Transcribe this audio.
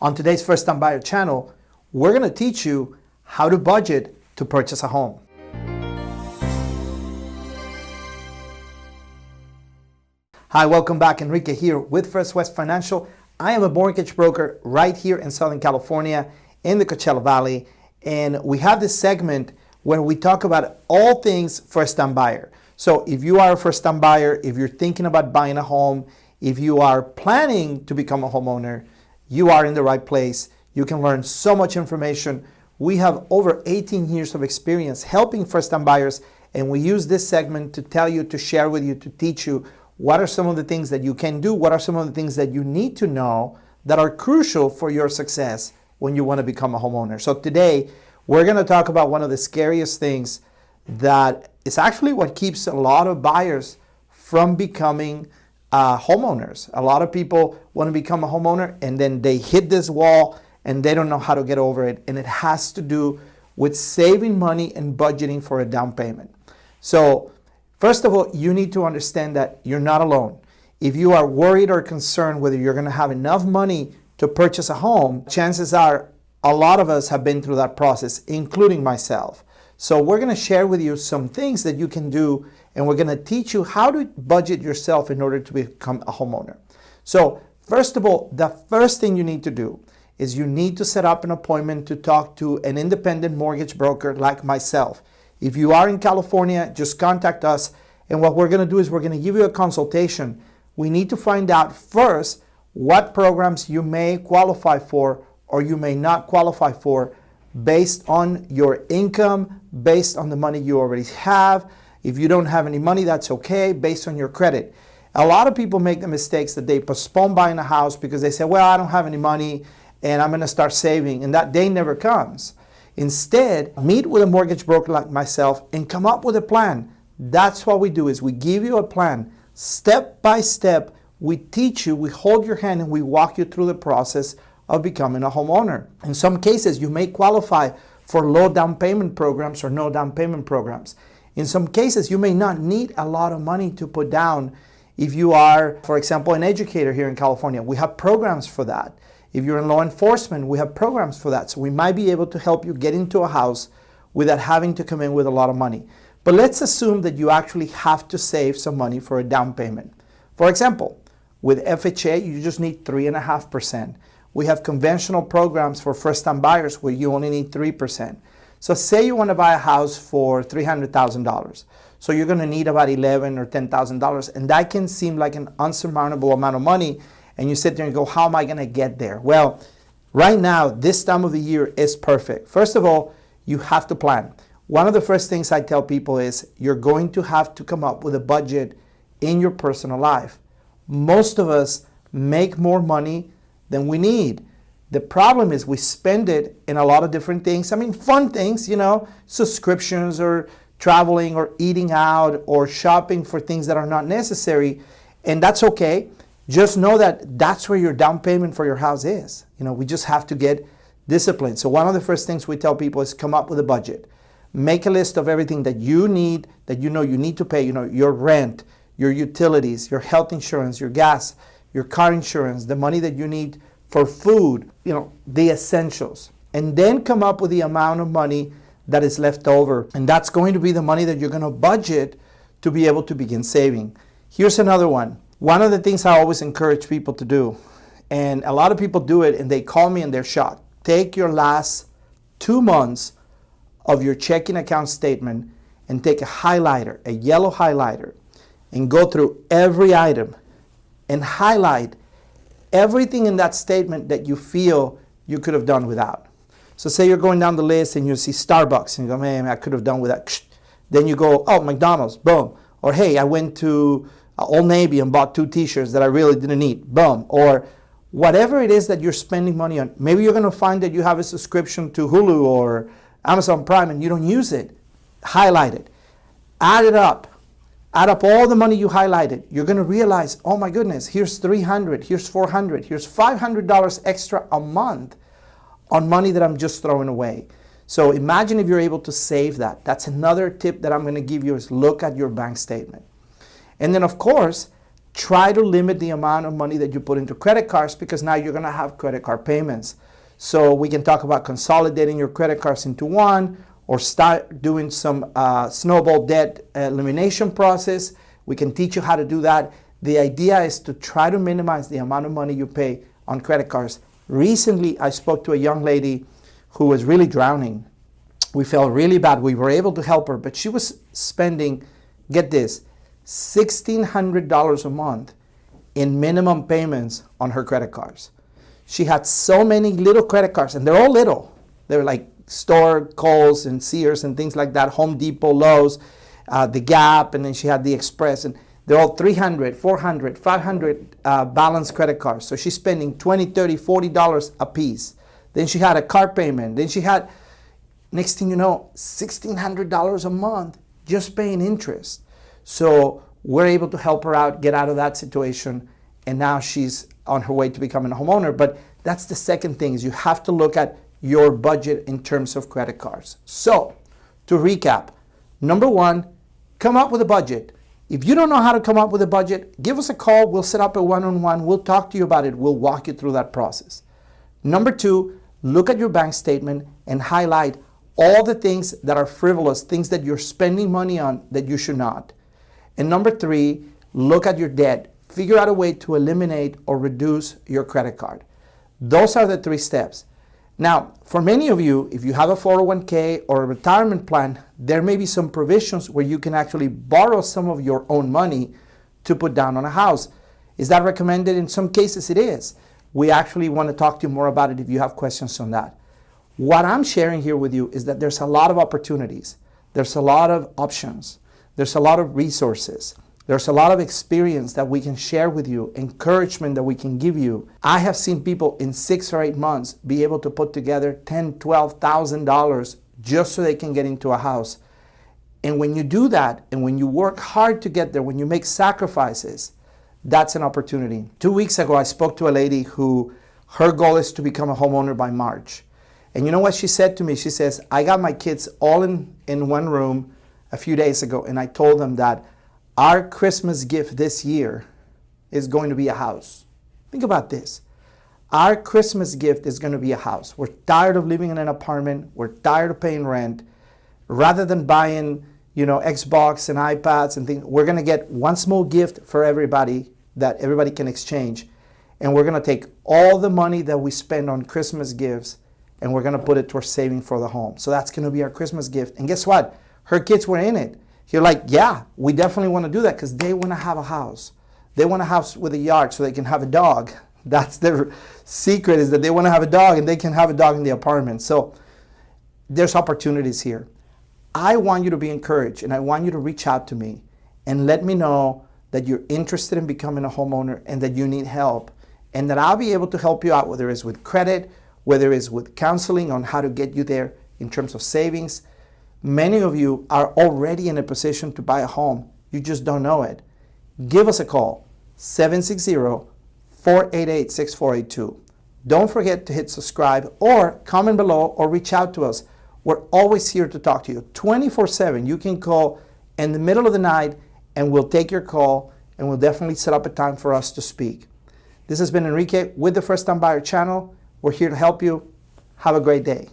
On today's First Time Buyer channel, we're going to teach you how to budget to purchase a home. Hi, welcome back. Enrique here with First West Financial. I am a mortgage broker right here in Southern California in the Coachella Valley. And we have this segment where we talk about all things first-time buyer. So if you are a first-time buyer, if you're thinking about buying a home, if you are planning to become a homeowner, you are in the right place. You can learn so much information. We have over 18 years of experience helping first-time buyers, and we use this segment to tell you, to share with you, to teach you what are some of the things that you can do, what are some of the things that you need to know that are crucial for your success when you want to become a homeowner. So today, we're going to talk about one of the scariest things that is actually what keeps a lot of buyers from becoming homeowners. A lot of people want to become a homeowner and then they hit this wall and they don't know how to get over it. And it has to do with saving money and budgeting for a down payment. So first of all, you need to understand that you're not alone. If you are worried or concerned whether you're going to have enough money to purchase a home, chances are a lot of us have been through that process, including myself. So we're going to share with you some things that you can do, and we're going to teach you how to budget yourself in order to become a homeowner. So first of all, the first thing you need to do is you need to set up an appointment to talk to an independent mortgage broker like myself. If you are in California, just contact us, and what we're going to do is we're going to give you a consultation. We need to find out first what programs you may qualify for or you may not qualify for based on your income, based on the money you already have. If you don't have any money, that's okay, based on your credit. A lot of people make the mistakes that they postpone buying a house because they say, well, I don't have any money and I'm going to start saving, and that day never comes. Instead, meet with a mortgage broker like myself and come up with a plan. That's what we do, is we give you a plan. Step by step, we teach you, we hold your hand, and we walk you through the process of becoming a homeowner. In some cases, you may qualify for low down payment programs or no down payment programs. In some cases, you may not need a lot of money to put down. If you are, for example, an educator here in California, we have programs for that. If you're in law enforcement, we have programs for that. So we might be able to help you get into a house without having to come in with a lot of money. But let's assume that you actually have to save some money for a down payment. For example, with FHA, you just need 3.5%. We have conventional programs for first-time buyers where you only need 3%. So say you want to buy a house for $300,000. So you're going to need about $11,000 or $10,000, and that can seem like an unsurmountable amount of money. And you sit there and go, how am I going to get there? Well, right now, this time of the year is perfect. First of all, you have to plan. One of the first things I tell people is you're going to have to come up with a budget in your personal life. Most of us make more money than we need. The problem is we spend it in a lot of different things. I mean, fun things, subscriptions or traveling or eating out or shopping for things that are not necessary. And that's okay. Just know that that's where your down payment for your house is. We just have to get disciplined. So one of the first things we tell people is come up with a budget. Make a list of everything that you need, that you need to pay, your rent, your utilities, your health insurance, your gas, your car insurance, the money that you need for food, the essentials. And then come up with the amount of money that is left over. And that's going to be the money that you're going to budget to be able to begin saving. Here's another one. One of the things I always encourage people to do, and a lot of people do it and they call me and they're shocked. Take your last 2 months of your checking account statement and take a highlighter, a yellow highlighter, and go through every item and highlight everything in that statement that you feel you could have done without. So say you're going down the list and you see Starbucks and you go, man, I could have done without. Then you go, oh, McDonald's, boom. Or hey, I went to Old Navy and bought 2 t-shirts that I really didn't need, boom. Or whatever it is that you're spending money on. Maybe you're going to find that you have a subscription to Hulu or Amazon Prime and you don't use it. Highlight it. Add it up. Add up all the money you highlighted. You're going to realize, oh my goodness, here's $300, here's $400, here's $500 extra a month on money that I'm just throwing away. So imagine if you're able to save that. That's another tip that I'm going to give you, is look at your bank statement. And then of course, try to limit the amount of money that you put into credit cards, because now you're going to have credit card payments. So we can talk about consolidating your credit cards into one, or start doing some snowball debt elimination process. We can teach you how to do that. The idea is to try to minimize the amount of money you pay on credit cards. Recently, I spoke to a young lady who was really drowning. We felt really bad. We were able to help her, but she was spending, get this, $1,600 a month in minimum payments on her credit cards. She had so many little credit cards, and they're all little. They're like store, Kohl's and Sears and things like that, Home Depot, Lowe's, the Gap, and then she had the Express, and they're all $300, $400, $500 balance credit cards. So she's spending $20, $30, $40 a piece. Then she had a car payment. Then she had, next thing you know, $1,600 a month just paying interest. So we're able to help her out, get out of that situation, and now she's on her way to becoming a homeowner. But that's the second thing, is you have to look at your budget in terms of credit cards. So to recap, number one, come up with a budget. If you don't know how to come up with a budget, give us a call. We'll set up a one-on-one. We'll talk to you about it. We'll walk you through that process. Number two, look at your bank statement and highlight all the things that are frivolous, things that you're spending money on that you should not. And number three, look at your debt. Figure out a way to eliminate or reduce your credit card. Those are the 3 steps. Now, for many of you, if you have a 401k or a retirement plan, there may be some provisions where you can actually borrow some of your own money to put down on a house. Is that recommended? In some cases it is. We actually want to talk to you more about it if you have questions on that. What I'm sharing here with you is that there's a lot of opportunities. There's a lot of options. There's a lot of resources. There's a lot of experience that we can share with you, encouragement that we can give you. I have seen people in 6 or 8 months be able to put together $10,000, $12,000 just so they can get into a house. And when you do that, and when you work hard to get there, when you make sacrifices, that's an opportunity. 2 weeks ago, I spoke to a lady who, her goal is to become a homeowner by March. And you know what she said to me? She says, I got my kids all in one room a few days ago, and I told them that our Christmas gift this year is going to be a house. Think about this. Our Christmas gift is going to be a house. We're tired of living in an apartment. We're tired of paying rent. Rather than buying, Xbox and iPads and things, we're going to get one small gift for everybody that everybody can exchange. And we're going to take all the money that we spend on Christmas gifts and we're going to put it towards saving for the home. So that's going to be our Christmas gift. And guess what? Her kids were in it. You're like, yeah, we definitely want to do that because they want to have a house. They want a house with a yard so they can have a dog. That's their secret, is that they want to have a dog and they can have a dog in the apartment. So there's opportunities here. I want you to be encouraged, and I want you to reach out to me and let me know that you're interested in becoming a homeowner and that you need help, and that I'll be able to help you out, whether it's with credit, whether it's with counseling on how to get you there in terms of savings. Many of you are already in a position to buy a home. You just don't know it. Give us a call, 760-488-6482. Don't forget to hit subscribe or comment below or reach out to us. We're always here to talk to you 24/7. You can call in the middle of the night and we'll take your call and we'll definitely set up a time for us to speak. This has been Enrique with the First Time Buyer channel. We're here to help you. Have a great day.